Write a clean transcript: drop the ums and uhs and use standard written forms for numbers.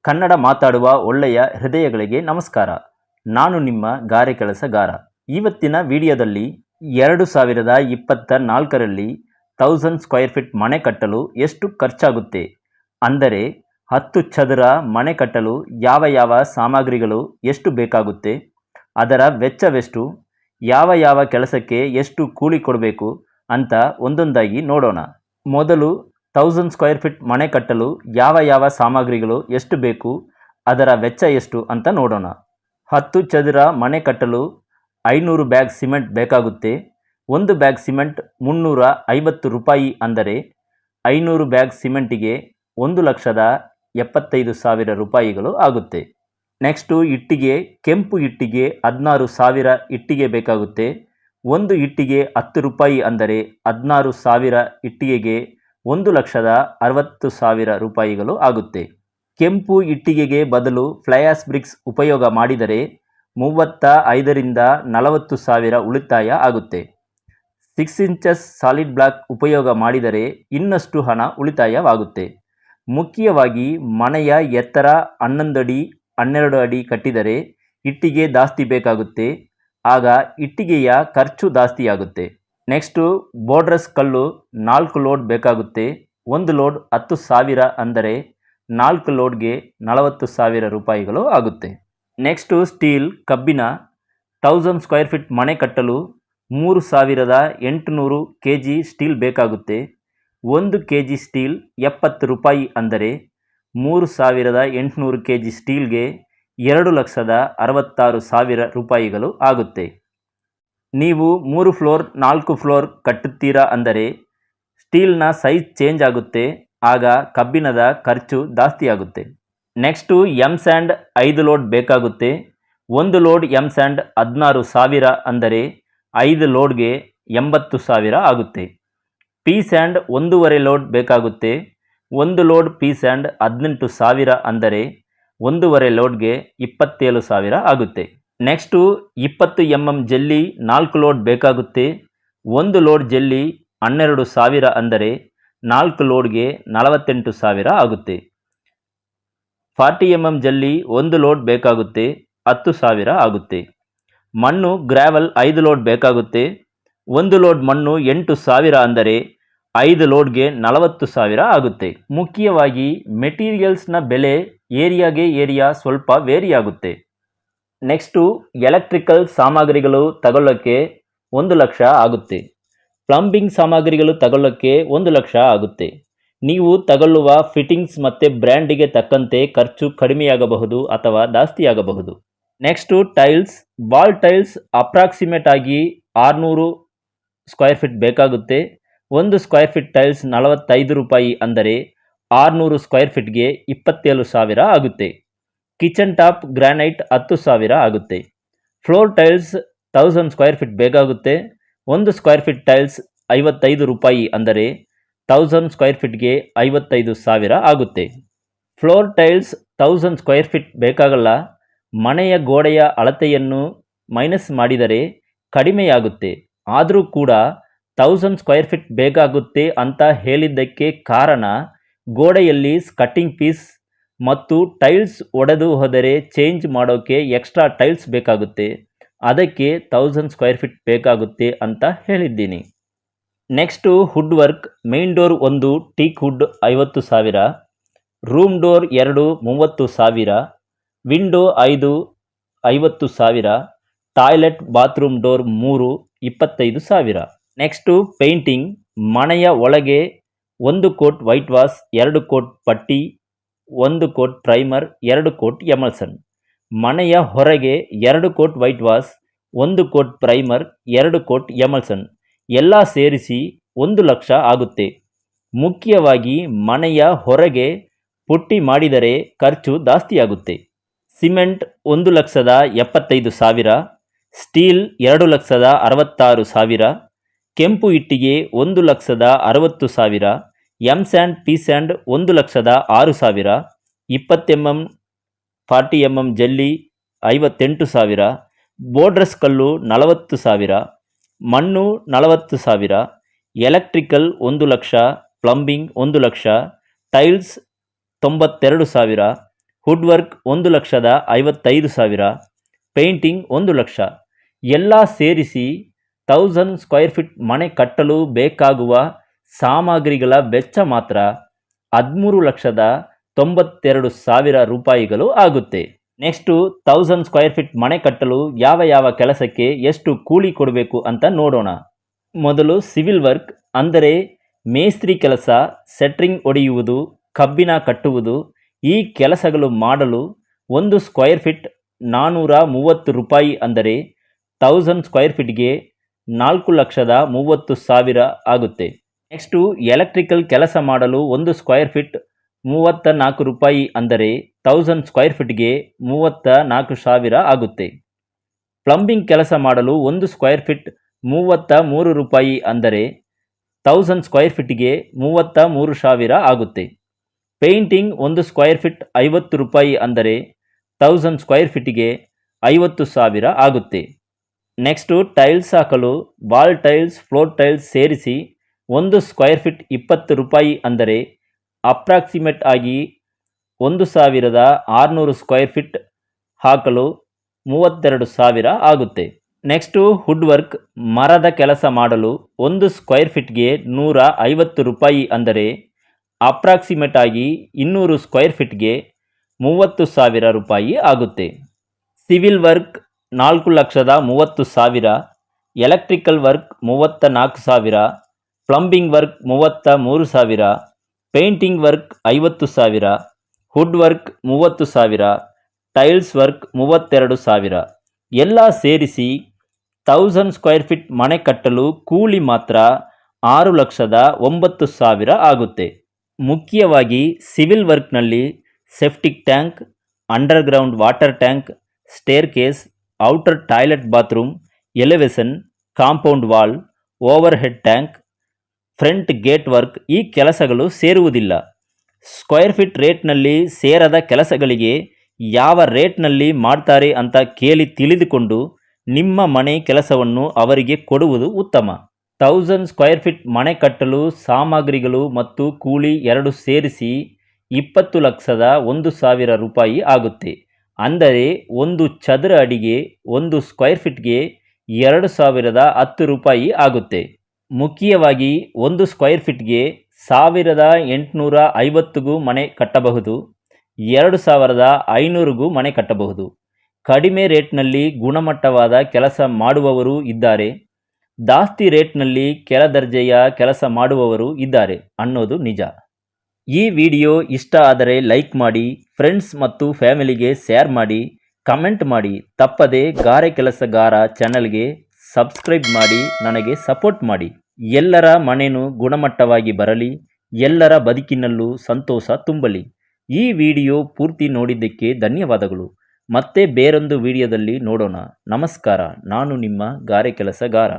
ಕನ್ನಡ ಮಾತಾಡುವ ಒಳ್ಳೆಯ ಹೃದಯಗಳಿಗೆ ನಮಸ್ಕಾರ. ನಾನು ನಿಮ್ಮ ಗಾರೆ ಕೆಲಸಗಾರ. ಇವತ್ತಿನ ವಿಡಿಯೋದಲ್ಲಿ 2024ರಲ್ಲಿ 1000 ಸ್ಕ್ವೇರ್ ಫೀಟ್ ಮನೆ ಕಟ್ಟಲು ಎಷ್ಟು ಖರ್ಚಾಗುತ್ತೆ, ಅಂದರೆ 10 ಚದರ ಮನೆ ಕಟ್ಟಲು ಯಾವ ಸಾಮಗ್ರಿಗಳು ಎಷ್ಟು ಬೇಕಾಗುತ್ತೆ, ಅದರ ವೆಚ್ಚವೆಷ್ಟು, ಯಾವ ಕೆಲಸಕ್ಕೆ ಎಷ್ಟು ಕೂಲಿ ಕೊಡಬೇಕು ಅಂತ ಒಂದೊಂದಾಗಿ ನೋಡೋಣ. ಮೊದಲು 1000 ಸ್ಕ್ವೇರ್ ಫೀಟ್ ಮನೆ ಕಟ್ಟಲು ಯಾವ ಸಾಮಗ್ರಿಗಳು ಎಷ್ಟು ಬೇಕು, ಅದರ ವೆಚ್ಚ ಎಷ್ಟು ಅಂತ ನೋಡೋಣ. 10 ಚದರ ಮನೆ ಕಟ್ಟಲು 500 ಬ್ಯಾಗ್ ಸಿಮೆಂಟ್ ಬೇಕಾಗುತ್ತೆ. ಒಂದು ಬ್ಯಾಗ್ ಸಿಮೆಂಟ್ 350 ರೂಪಾಯಿ, ಅಂದರೆ 500 ಬ್ಯಾಗ್ ಸಿಮೆಂಟಿಗೆ 1,75,000 ರೂಪಾಯಿಗಳು ಆಗುತ್ತೆ. ನೆಕ್ಸ್ಟು ಇಟ್ಟಿಗೆ, ಕೆಂಪು ಇಟ್ಟಿಗೆ 16,000 ಇಟ್ಟಿಗೆ ಬೇಕಾಗುತ್ತೆ. ಒಂದು ಇಟ್ಟಿಗೆ 10 ರೂಪಾಯಿ, ಅಂದರೆ 16,000 ಇಟ್ಟಿಗೆಗೆ 1,60,000 ರೂಪಾಯಿಗಳು ಆಗುತ್ತೆ. ಕೆಂಪು ಇಟ್ಟಿಗೆಗೆ ಬದಲು ಫ್ಲೈ ಆಶ್ ಬ್ರಿಕ್ಸ್ ಉಪಯೋಗ ಮಾಡಿದರೆ 35,000ರಿಂದ 40,000 ಉಳಿತಾಯ ಆಗುತ್ತೆ. 6 ಇಂಚಸ್ ಸಾಲಿಡ್ ಬ್ಲಾಕ್ ಉಪಯೋಗ ಮಾಡಿದರೆ ಇನ್ನಷ್ಟು ಹಣ ಉಳಿತಾಯವಾಗುತ್ತೆ. ಮುಖ್ಯವಾಗಿ ಮನೆಯ ಎತ್ತರ 11 ಅಡಿ 12 ಅಡಿ ಕಟ್ಟಿದರೆ ಇಟ್ಟಿಗೆ ಜಾಸ್ತಿ ಬೇಕಾಗುತ್ತೆ, ಆಗ ಇಟ್ಟಿಗೆಯ ಖರ್ಚು ಜಾಸ್ತಿಯಾಗುತ್ತೆ. ನೆಕ್ಸ್ಟು ಬೋರ್ಡ್ರಸ್ ಕಲ್ಲು 4 ಲೋಡ್ ಬೇಕಾಗುತ್ತೆ. ಒಂದು ಲೋಡ್ 10,000, ಅಂದರೆ 4 ಲೋಡ್ಗೆ 40,000 ರೂಪಾಯಿಗಳು ಆಗುತ್ತೆ. ನೆಕ್ಸ್ಟು ಸ್ಟೀಲ್ ಕಬ್ಬಿಣ 1000 ಸ್ಕ್ವೇರ್ ಫೀಟ್ ಮನೆ ಕಟ್ಟಲು 3,800 kg ಸ್ಟೀಲ್ ಬೇಕಾಗುತ್ತೆ. 1 kg ಸ್ಟೀಲ್ 70 ರೂಪಾಯಿ, ಅಂದರೆ 3,800 kg ಸ್ಟೀಲ್ಗೆ 2,66,000 ರೂಪಾಯಿಗಳು ಆಗುತ್ತೆ. ನೀವು 3 ಫ್ಲೋರ್ 4 ಫ್ಲೋರ್ ಕಟ್ಟುತ್ತೀರಾ ಅಂದರೆ ಸ್ಟೀಲ್ನ ಸೈಜ್ ಚೇಂಜ್ ಆಗುತ್ತೆ, ಆಗ ಕಬ್ಬಿಣದ ಖರ್ಚು ಜಾಸ್ತಿ ಆಗುತ್ತೆ. ನೆಕ್ಸ್ಟು ಎಮ್ ಸ್ಯಾಂಡ್ 5 ಲೋಡ್ ಬೇಕಾಗುತ್ತೆ. ಒಂದು ಲೋಡ್ ಎಮ್ ಸ್ಯಾಂಡ್ 16,000, ಅಂದರೆ 5 ಲೋಡ್ಗೆ 80,000 ಆಗುತ್ತೆ. ಪಿ ಸ್ಯಾಂಡ್ 1.5 ಲೋಡ್ ಬೇಕಾಗುತ್ತೆ. ಒಂದು ಲೋಡ್ ಪಿ ಸ್ಯಾಂಡ್ 18,000, ಅಂದರೆ 1.5 ಲೋಡ್ಗೆ 27,000 ಆಗುತ್ತೆ. ನೆಕ್ಸ್ಟು 20 mm ಜಲ್ಲಿ 4 ಲೋಡ್ ಬೇಕಾಗುತ್ತೆ. ಒಂದು ಲೋಡ್ ಜಲ್ಲಿ 12,000, ಅಂದರೆ 4 ಲೋಡ್ಗೆ 48,000 ಆಗುತ್ತೆ. 40 mm ಜಲ್ಲಿ 1 ಲೋಡ್ ಬೇಕಾಗುತ್ತೆ, 10,000 ಆಗುತ್ತೆ. ಮಣ್ಣು ಗ್ರ್ಯಾವಲ್ 5 ಲೋಡ್ ಬೇಕಾಗುತ್ತೆ. ಒಂದು ಲೋಡ್ ಮಣ್ಣು 8,000, ಅಂದರೆ 5 ಲೋಡ್ಗೆ 40,000 ಆಗುತ್ತೆ. ಮುಖ್ಯವಾಗಿ ಮೆಟೀರಿಯಲ್ಸ್ನ ಬೆಲೆ ಏರಿಯಾ ಸ್ವಲ್ಪ ವೇರಿ ಆಗುತ್ತೆ. ನೆಕ್ಸ್ಟು ಎಲೆಕ್ಟ್ರಿಕಲ್ ಸಾಮಗ್ರಿಗಳು ತಗೊಳ್ಳೋಕ್ಕೆ 1,00,000 ಆಗುತ್ತೆ. ಪ್ಲಂಬಿಂಗ್ ಸಾಮಗ್ರಿಗಳು ತಗೊಳ್ಳೋಕ್ಕೆ 1,00,000 ಆಗುತ್ತೆ. ನೀವು ತಗೊಳ್ಳುವ ಫಿಟ್ಟಿಂಗ್ಸ್ ಮತ್ತು ಬ್ರ್ಯಾಂಡಿಗೆ ತಕ್ಕಂತೆ ಖರ್ಚು ಕಡಿಮೆಯಾಗಬಹುದು ಅಥವಾ ಜಾಸ್ತಿಯಾಗಬಹುದು. Next tiles, wall tiles approximate ಆಗಿ 600 ಸ್ಕ್ವೇರ್ ಫೀಟ್ ಬೇಕಾಗುತ್ತೆ. ಒಂದು ಸ್ಕ್ವೇರ್ ಫೀಟ್ ಟೈಲ್ಸ್ 45 ರೂಪಾಯಿ, ಅಂದರೆ 600 ಸ್ಕ್ವೇರ್ ಫೀಟ್ಗೆ 27,000 ಆಗುತ್ತೆ. ಕಿಚನ್ ಟಾಪ್ ಗ್ರಾನೈಟ್ 10,000 ಆಗುತ್ತೆ. ಫ್ಲೋರ್ ಟೈಲ್ಸ್ 1000 ಸ್ಕ್ವೇರ್ ಫೀಟ್ ಬೇಕಾಗುತ್ತೆ. ಒಂದು ಸ್ಕ್ವೇರ್ ಫೀಟ್ ಟೈಲ್ಸ್ 55 ರೂಪಾಯಿ, ಅಂದರೆ 1000 ಸ್ಕ್ವೇರ್ ಫೀಟ್ಗೆ 55,000 ಆಗುತ್ತೆ. ಫ್ಲೋರ್ ಟೈಲ್ಸ್ 1000 ಸ್ಕ್ವೇರ್ ಫೀಟ್ ಬೇಕಾಗಲ್ಲ. ಮನೆಯ ಗೋಡೆಯ ಅಳತೆಯನ್ನು ಮೈನಸ್ ಮಾಡಿದರೆ ಕಡಿಮೆಯಾಗುತ್ತೆ. ಆದರೂ ಕೂಡ 1000 ಸ್ಕ್ವೇರ್ ಫೀಟ್ ಬೇಕಾಗುತ್ತೆ ಅಂತ ಹೇಳಿದ್ದಕ್ಕೆ ಕಾರಣ, ಗೋಡೆಯಲ್ಲಿ ಕಟ್ಟಿಂಗ್ ಪೀಸ್ ಮತ್ತು ಟೈಲ್ಸ್ ಒಡೆದು ಹೋದರೆ ಚೇಂಜ್ ಮಾಡೋಕ್ಕೆ ಎಕ್ಸ್ಟ್ರಾ ಟೈಲ್ಸ್ ಬೇಕಾಗುತ್ತೆ, ಅದಕ್ಕೆ 1000 ಸ್ಕ್ವೇರ್ ಫೀಟ್ ಬೇಕಾಗುತ್ತೆ ಅಂತ ಹೇಳಿದ್ದೀನಿ. Next wood work, main door 1 teak wood 50,000, room door 2 30,000, window 5 50,000, toilet bathroom door 3 25,000. Next painting, ಮನೆಯ ಒಳಗೆ 1 ಕೋಟ್ ವೈಟ್ ವಾಶ್, 2 ಕೋಟ್ ಪಟ್ಟಿ, 1 ಕೋಟ್ ಪ್ರೈಮರ್, 2 ಕೋಟ್ ಎಮಲ್ಸನ್. ಮನೆಯ ಹೊರಗೆ 2 coat white wash, 1 coat primer, 2 coat emulsion, ಎಲ್ಲ ಸೇರಿಸಿ 1,00,000 ಆಗುತ್ತೆ. ಮುಖ್ಯವಾಗಿ ಮನೆಯ ಹೊರಗೆ ಪುಟ್ಟಿ ಮಾಡಿದರೆ ಖರ್ಚು ಜಾಸ್ತಿಯಾಗುತ್ತೆ. ಸಿಮೆಂಟ್ 1,75,000, ಸ್ಟೀಲ್ 2,66,000, ಕೆಂಪು ಇಟ್ಟಿಗೆ 1,60,000, M sand P sand 1,06,000, 20 mm 40 mm ಜಲ್ಲಿ 58,000, ಬೋರ್ಡ್ರಸ್ ಕಲ್ಲು 40,000, ಮಣ್ಣು 40,000, electrical 1,00,000, plumbing 1,00,000, tiles 92,000, wood work 1,55,000, painting 1,00,000. ಎಲ್ಲ ಸೇರಿಸಿ 1000 ಸ್ಕ್ವೇರ್ ಫೀಟ್ ಮನೆ ಕಟ್ಟಲು ಬೇಕಾಗುವ ಸಾಮಗ್ರಿಗಳ ವೆಚ್ಚ ಮಾತ್ರ 13,92,000 ರೂಪಾಯಿಗಳು ಆಗುತ್ತೆ. ನೆಕ್ಸ್ಟು 1000 ಸ್ಕ್ವೇರ್ ಫೀಟ್ ಮನೆ ಕಟ್ಟಲು ಯಾವ ಕೆಲಸಕ್ಕೆ ಎಷ್ಟು ಕೂಲಿ ಕೊಡಬೇಕು ಅಂತ ನೋಡೋಣ. ಮೊದಲು ಸಿವಿಲ್ ವರ್ಕ್ ಅಂದರೆ ಮೇಸ್ತ್ರಿ ಕೆಲಸ, ಸೆಟ್ರಿಂಗ್ ಹೊಡೆಯುವುದು, ಕಬ್ಬಿಣ ಕಟ್ಟುವುದು. ಈ ಕೆಲಸಗಳು ಮಾಡಲು 1 ಸ್ಕ್ವೇರ್ ಫೀಟ್ 430 ರೂಪಾಯಿ ಅಂದರೆ 1000 ಸ್ಕ್ವೇರ್ ಫೀಟ್ಗೆ 4,30,000 ಆಗುತ್ತೆ. ನೆಕ್ಸ್ಟು ಎಲೆಕ್ಟ್ರಿಕಲ್ ಕೆಲಸ ಮಾಡಲು 1 ಸ್ಕ್ವೇರ್ ಫೀಟ್ 34 ರೂಪಾಯಿ ಅಂದರೆ 1000 ಸ್ಕ್ವೇರ್ ಫೀಟ್ಗೆ 34,000 ಆಗುತ್ತೆ. ಪ್ಲಂಬಿಂಗ್ ಕೆಲಸ ಮಾಡಲು 1 ಸ್ಕ್ವೇರ್ ಫೀಟ್ 33 ರೂಪಾಯಿ ಅಂದರೆ 1000 ಸ್ಕ್ವೇರ್ ಫೀಟ್ಗೆ 33,000 ಆಗುತ್ತೆ. ಪೇಂಟಿಂಗ್ 1 ಸ್ಕ್ವೇರ್ ಫೀಟ್ 50 ರೂಪಾಯಿ ಅಂದರೆ 1000 ಸ್ಕ್ವೇರ್ ಫೀಟ್ಗೆ 50,000 ಆಗುತ್ತೆ. ನೆಕ್ಸ್ಟು ಟೈಲ್ಸ್ ಹಾಕಲು ವಾಲ್ ಟೈಲ್ಸ್, ಫ್ಲೋರ್ ಟೈಲ್ಸ್ ಸೇರಿಸಿ 1 ಸ್ಕ್ವೇರ್ ಫೀಟ್ 20 ರೂಪಾಯಿ ಅಂದರೆ ಅಪ್ರಾಕ್ಸಿಮೇಟ್ ಆಗಿ 1,600 ಸ್ಕ್ವೇರ್ ಫೀಟ್ ಹಾಕಲು 32,000 ಆಗುತ್ತೆ. ನೆಕ್ಸ್ಟು ವುಡ್ ವರ್ಕ್ ಮರದ ಕೆಲಸ ಮಾಡಲು 1 ಸ್ಕ್ವೇರ್ ಫೀಟ್ಗೆ 150 ರೂಪಾಯಿ ಅಂದರೆ ಅಪ್ರಾಕ್ಸಿಮೇಟ್ ಆಗಿ 200 ಸ್ಕ್ವೇರ್ ಫೀಟ್ಗೆ 30,000 ರೂಪಾಯಿ ಆಗುತ್ತೆ. Civil work 4,30,000, electrical work 34,000, plumbing work 33,000, painting work 50,000, wood work 30,000, tiles work 32,000. ಎಲ್ಲ ಸೇರಿಸಿ 1000 ಸ್ಕ್ವೇರ್ ಫೀಟ್ ಮನೆ ಕಟ್ಟಲು ಕೂಲಿ ಮಾತ್ರ 6,09,000 ಆಗುತ್ತೆ. ಮುಖ್ಯವಾಗಿ ಸಿವಿಲ್ ವರ್ಕ್ನಲ್ಲಿ septic tank, underground water tank, staircase, outer toilet bathroom, elevation, compound wall, overhead tank, front gate work ಈ ಕೆಲಸಗಳು ಸೇರುವುದಿಲ್ಲ. ಸ್ಕ್ವೇರ್ ಫೀಟ್ ರೇಟ್ನಲ್ಲಿ ಸೇರದ ಕೆಲಸಗಳಿಗೆ ಯಾವ ರೇಟ್ನಲ್ಲಿ ಮಾಡ್ತಾರೆ ಅಂತ ಕೇಳಿ ತಿಳಿದುಕೊಂಡು ನಿಮ್ಮ ಮನೆ ಕೆಲಸವನ್ನು ಅವರಿಗೆ ಕೊಡುವುದು ಉತ್ತಮ. 1000 ಸ್ಕ್ವೇರ್ ಫೀಟ್ ಮನೆ ಕಟ್ಟಲು ಸಾಮಗ್ರಿಗಳು ಮತ್ತು ಕೂಲಿ ಎರಡು ಸೇರಿಸಿ 20,01,000 ರೂಪಾಯಿ ಆಗುತ್ತೆ. ಅಂದರೆ 1 ಚದರ ಅಡಿಗೆ 1 ಸ್ಕ್ವೇರ್ ಫೀಟ್ಗೆ 2,010 ರೂಪಾಯಿ ಆಗುತ್ತೆ. ಮುಖ್ಯವಾಗಿ 1 ಸ್ಕ್ವೇರ್ ಫೀಟ್ಗೆ 1,850ಗೂ ಮನೆ ಕಟ್ಟಬಹುದು, 2,500ಗೂ ಮನೆ ಕಟ್ಟಬಹುದು. ಕಡಿಮೆ ರೇಟ್ನಲ್ಲಿ ಗುಣಮಟ್ಟವಾದ ಕೆಲಸ ಮಾಡುವವರು ಇದ್ದಾರೆ, ಜಾಸ್ತಿ ರೇಟ್ನಲ್ಲಿ ಕೆಳ ದರ್ಜೆಯ ಕೆಲಸ ಮಾಡುವವರು ಇದ್ದಾರೆ ಅನ್ನೋದು ನಿಜ. ಈ ವಿಡಿಯೋ ಇಷ್ಟ ಆದರೆ ಲೈಕ್ ಮಾಡಿ, ಫ್ರೆಂಡ್ಸ್ ಮತ್ತು ಫ್ಯಾಮಿಲಿಗೆ ಶೇರ್ ಮಾಡಿ, ಕಮೆಂಟ್ ಮಾಡಿ. ತಪ್ಪದೆ ಗಾರೆ ಕೆಲಸಗಾರ ಚಾನಲ್ಗೆ ಸಬ್ಸ್ಕ್ರೈಬ್ ಮಾಡಿ ನನಗೆ ಸಪೋರ್ಟ್ ಮಾಡಿ. ಎಲ್ಲರ ಮನೆಯೂ ಗುಣಮಟ್ಟವಾಗಿ ಬರಲಿ, ಎಲ್ಲರ ಬದುಕಿನಲ್ಲೂ ಸಂತೋಷ ತುಂಬಲಿ. ಈ ವಿಡಿಯೋ ಪೂರ್ತಿ ನೋಡಿದ್ದಕ್ಕೆ ಧನ್ಯವಾದಗಳು. ಮತ್ತೆ ಬೇರೊಂದು ವಿಡಿಯೋದಲ್ಲಿ ನೋಡೋಣ. ನಮಸ್ಕಾರ. ನಾನು ನಿಮ್ಮ ಗಾರೆ ಕೆಲಸಗಾರ.